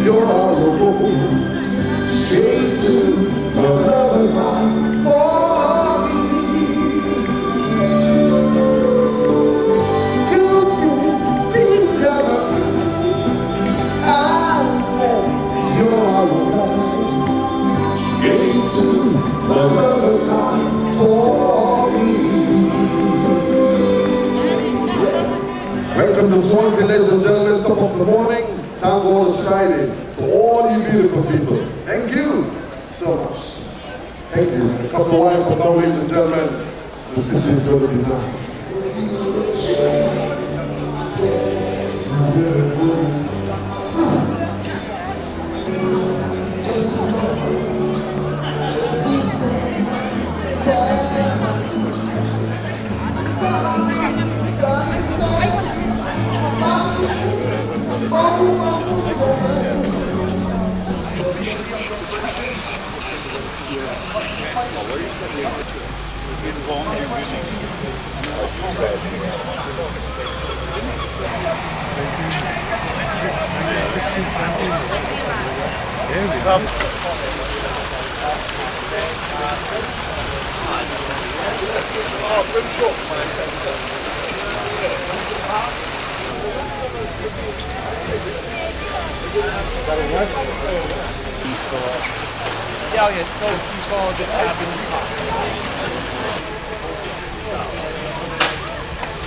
You're on the road, straight to the lover's heart for me. You be seven, you're on the road, straight to the lover's heart for me. Yeah. Welcome to Swansea, ladies and gentlemen, top of the morning. Town Hall is shining for all you beautiful people. Thank you so much. Thank you. A couple of while from now, ladies and gentlemen, the city is going to be nice.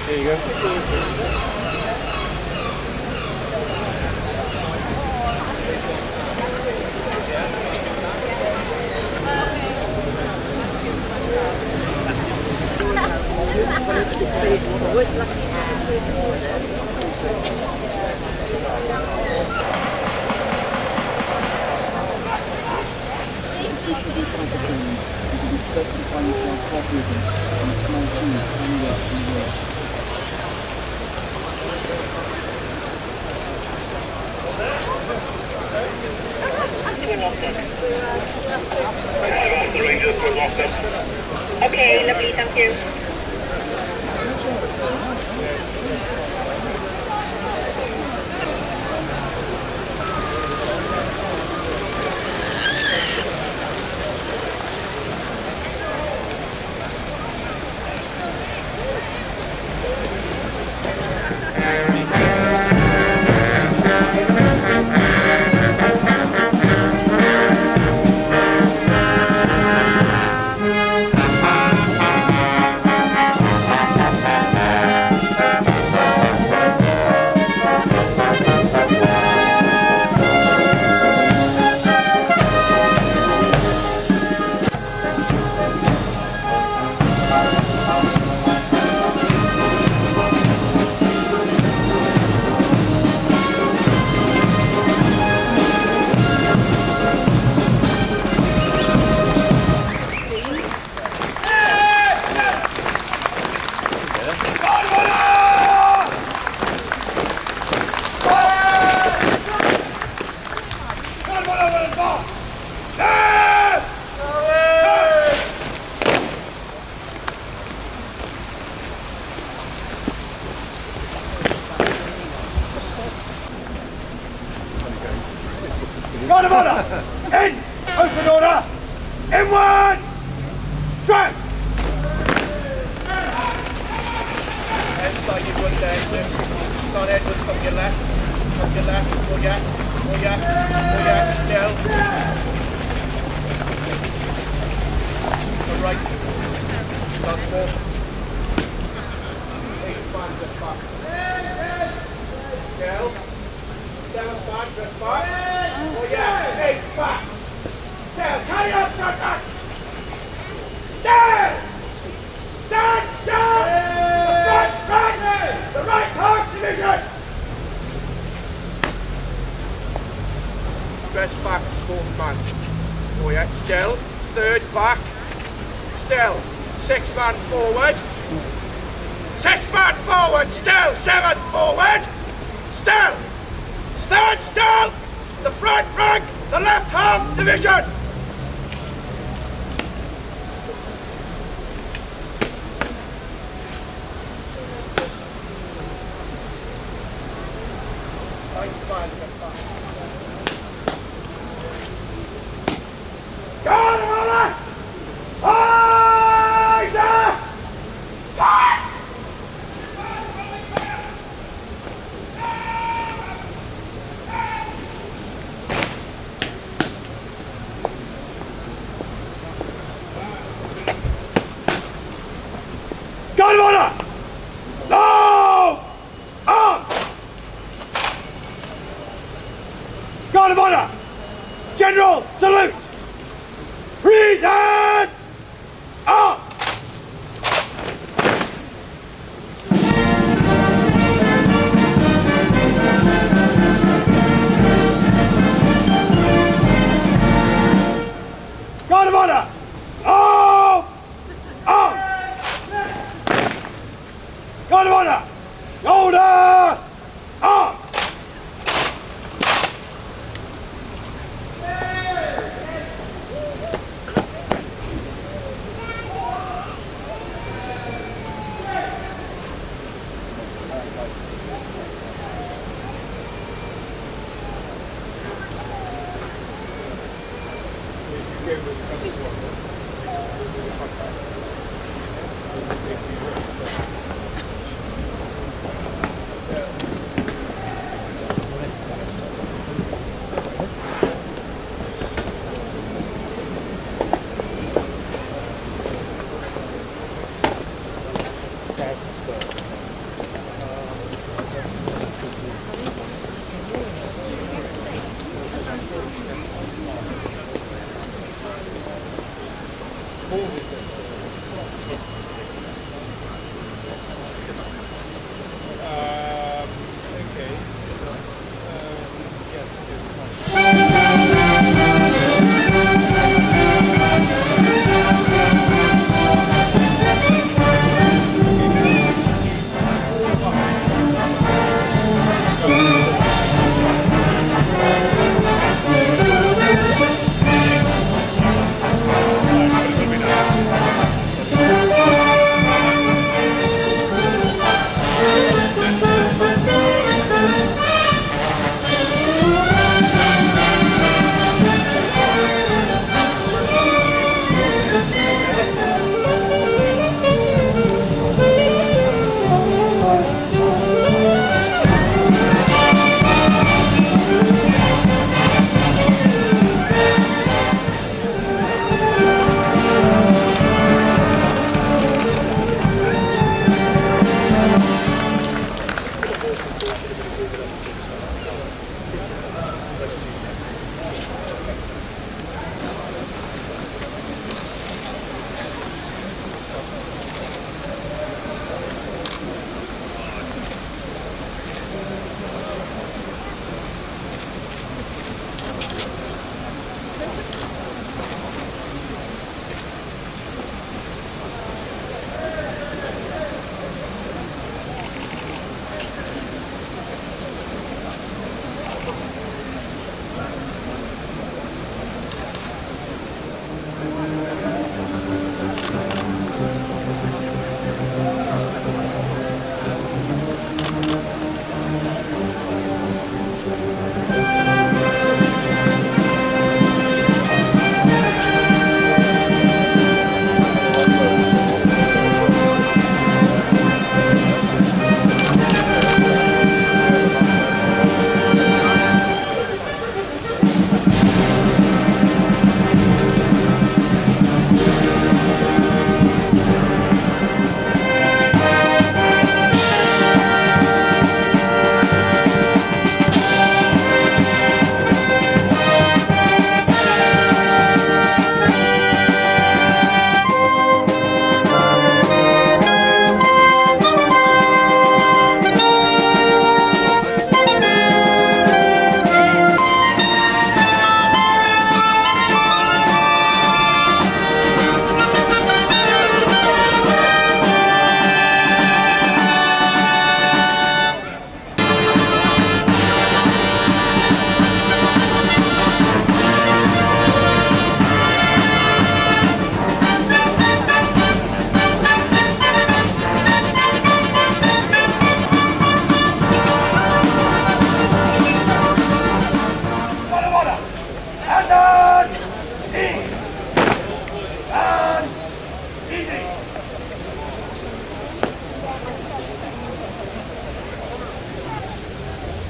There you go. Okay, lovely, thank you. Guard of honour! In! Open order! Inward! Strike! Inside you run down, start Edward, come your left, oh yeah, still. All right, start four. 8 5 just back. Still. 7 5 just back. Oh yeah, 8 back. Still, carry on, start back. Stand! Stand, stand! The front, right! The right half division! Dress back, 4th man. Oh yeah, still. 3rd back. Still. 6th man forward. 6th man forward, still. 7th forward. Still. Stand still! The front rank, the left half division! order! Low! Arms! Guard of honor! General, salute! Present! Arms! Guard of honor! Low! Arms! Guard of honor! Shoulder! Arms!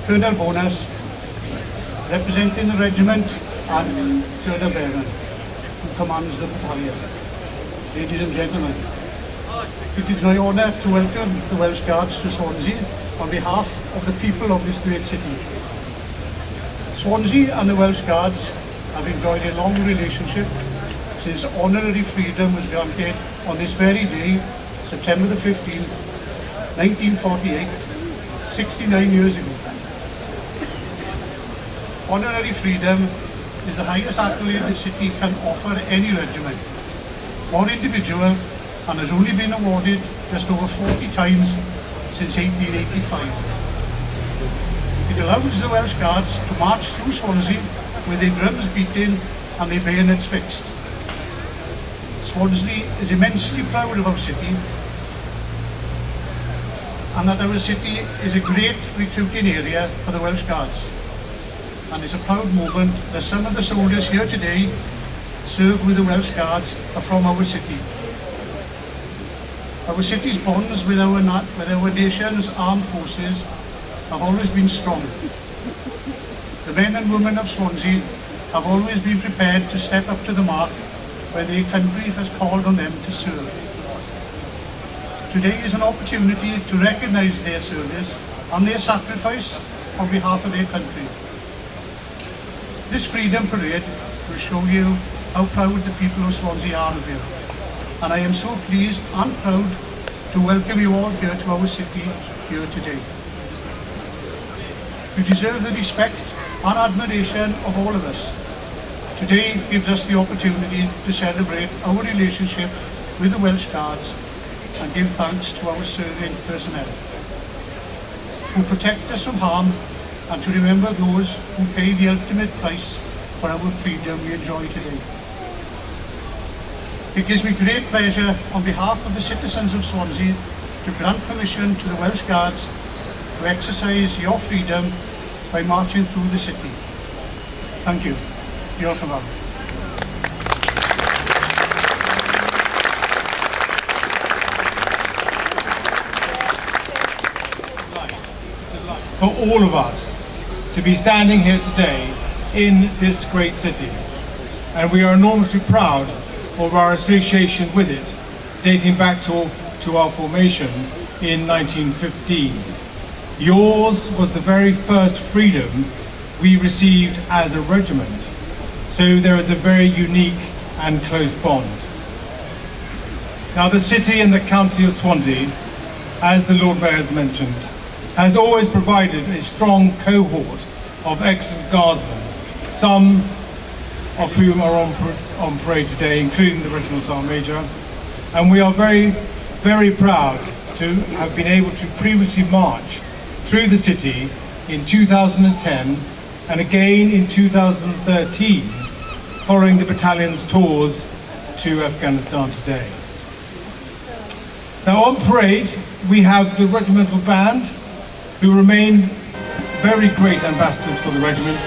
Colonel Bonus, representing the regiment, and Colonel Byron, who commands the battalion. Ladies and gentlemen, It is my honour to welcome the Welsh Guards to Swansea on behalf of the people of this great city. Swansea and the Welsh Guards have enjoyed a long relationship since honorary freedom was granted on this very day, September the 15th, 1948, 69 years ago. Honorary freedom is the highest accolade the city can offer any regiment or individual, and has only been awarded just over 40 times since 1885. It allows the Welsh Guards to march through Swansea with their drums beating and their bayonets fixed. Swansea is immensely proud of our city, and that our city is a great recruiting area for the Welsh Guards. And it's a proud moment that some of the soldiers here today serve with the Welsh Guards are from our city. Our city's bonds with our nation's armed forces have always been strong. The men and women of Swansea have always been prepared to step up to the mark when their country has called on them to serve. Today is an opportunity to recognise their service and their sacrifice on behalf of their country. This Freedom Parade will show you how proud the people of Swansea are of you. And I am so pleased and proud to welcome you all here to our city here today. You deserve the respect and admiration of all of us. Today gives us the opportunity to celebrate our relationship with the Welsh Guards and give thanks to our serving personnel who protect us from harm, and to remember those who pay the ultimate price for our freedom we enjoy today. It gives me great pleasure on behalf of the citizens of Swansea to grant permission to the Welsh Guards to exercise your freedom by marching through the city. Thank you. Diolch yn fawr. For all of us to be standing here today in this great city, and we are enormously proud of our association with it, dating back to our formation in 1915. Yours was the very first freedom we received as a regiment, so there is a very unique and close bond. Now, the city and the county of Swansea, as the Lord Mayor has mentioned, has always provided a strong cohort of excellent guardsmen, some of whom are on parade today, including the Regimental Sergeant Major, and we are very, very proud to have been able to previously march through the city in 2010 and again in 2013, following the battalion's tours to Afghanistan today. Now, on parade we have the regimental band, who remain very great ambassadors for the regiment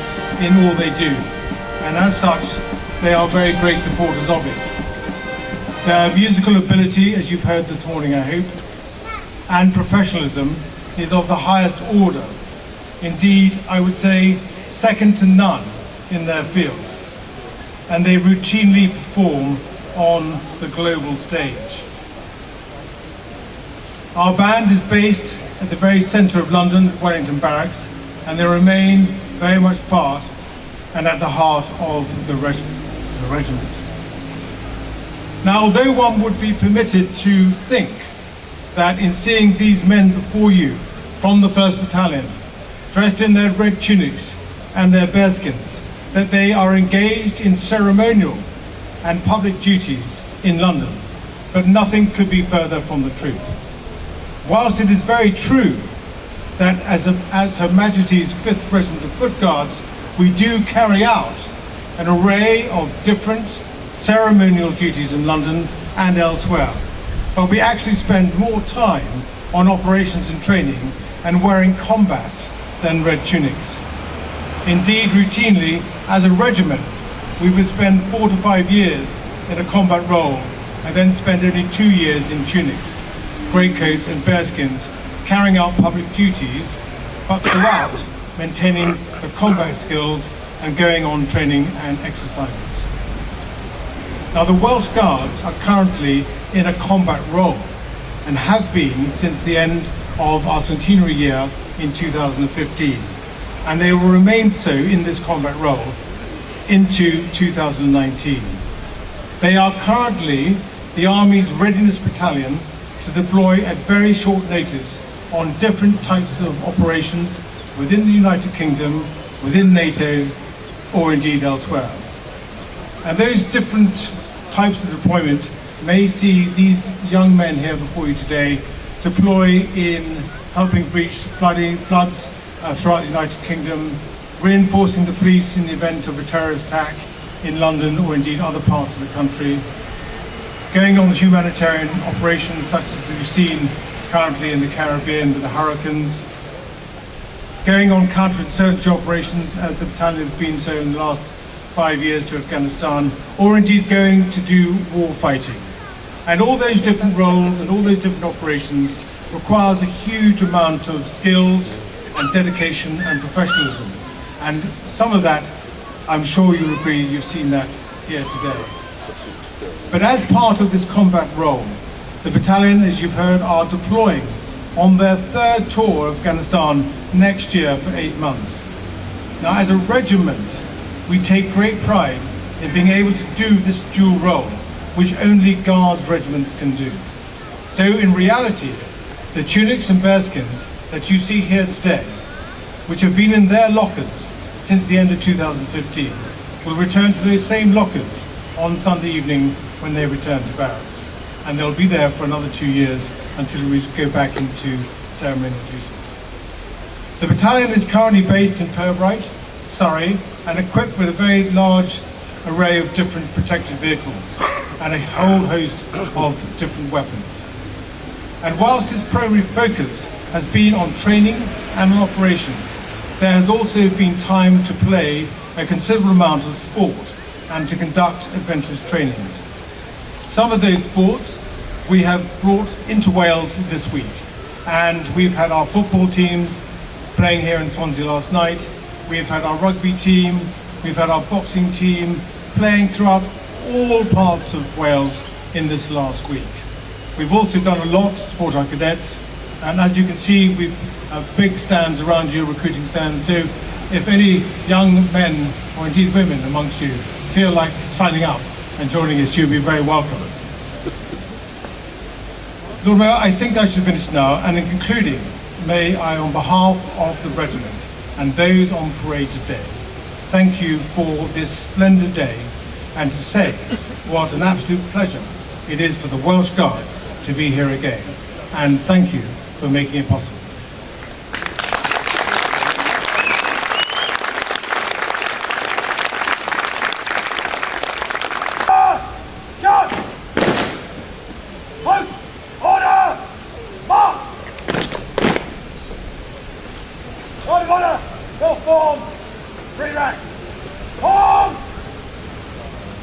in all they do, and as such they are very great supporters of it. Their musical ability, as you've heard this morning I hope, and professionalism is of the highest order. Indeed, I would say second to none in their field, and they routinely perform on the global stage. Our band is based at the very centre of London, Wellington Barracks, and they remain very much part and at the heart of the regiment. Now, although one would be permitted to think that in seeing these men before you from the 1st Battalion, dressed in their red tunics and their bearskins, that they are engaged in ceremonial and public duties in London, but nothing could be further from the truth. Whilst it is very true that as Her Majesty's 5th Regiment of Foot Guards, we do carry out an array of different ceremonial duties in London and elsewhere, but we actually spend more time on operations and training and wearing combats than red tunics. Indeed, routinely, as a regiment, we would spend 4 to 5 years in a combat role and then spend only 2 years in tunics, greatcoats and bearskins, carrying out public duties, but throughout maintaining the combat skills and going on training and exercises. Now, the Welsh Guards are currently in a combat role, and have been since the end of our centenary year in 2015. And they will remain so in this combat role into 2019. They are currently the Army's Readiness Battalion to deploy at very short notice on different types of operations within the United Kingdom, within NATO, or indeed elsewhere. And those different types of deployment may see these young men here before you today deploy in helping breach floods throughout the United Kingdom, reinforcing the police in the event of a terrorist attack in London or indeed other parts of the country, going on humanitarian operations such as we've seen currently in the Caribbean with the hurricanes, going on counterinsurgency operations as the battalion has been so in the last 5 years to Afghanistan, or indeed going to do war fighting. And all those different roles and all those different operations requires a huge amount of skills and dedication and professionalism. And some of that, I'm sure you'll agree, you've seen that here today. But as part of this combat role, the battalion, as you've heard, are deploying on their third tour of Afghanistan next year for 8 months. Now, as a regiment, we take great pride in being able to do this dual role, which only Guards regiments can do. So in reality, the tunics and bearskins that you see here today, which have been in their lockers since the end of 2015, will return to those same lockers on Sunday evening when they return to barracks. And they'll be there for another 2 years until we go back into ceremonial duties. The battalion is currently based in Purbright, Surrey, and equipped with a very large array of different protected vehicles and a whole host of different weapons. And whilst its primary focus has been on training and on operations, there has also been time to play a considerable amount of sport and to conduct adventurous training. Some of those sports we have brought into Wales this week, and we've had our football teams playing here in Swansea last night, we've had our rugby team, we've had our boxing team playing throughout all parts of Wales in this last week. We've also done a lot to support our cadets, and as you can see, we've big stands around you, recruiting stands, so if any young men or indeed women amongst you feel like signing up and joining us, you'll be very welcome. Lord Mayor, I think I should finish now, and in concluding, may I, on behalf of the regiment and those on parade today, thank you for this splendid day, and to say what an absolute pleasure it is for the Welsh Guards to be here again. And thank you for making it possible. Order! Go form! Three ranks! Form!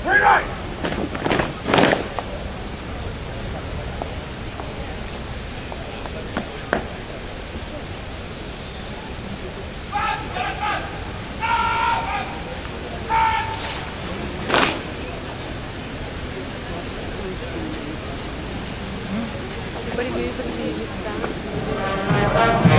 Three ranks! Everybody move and move down.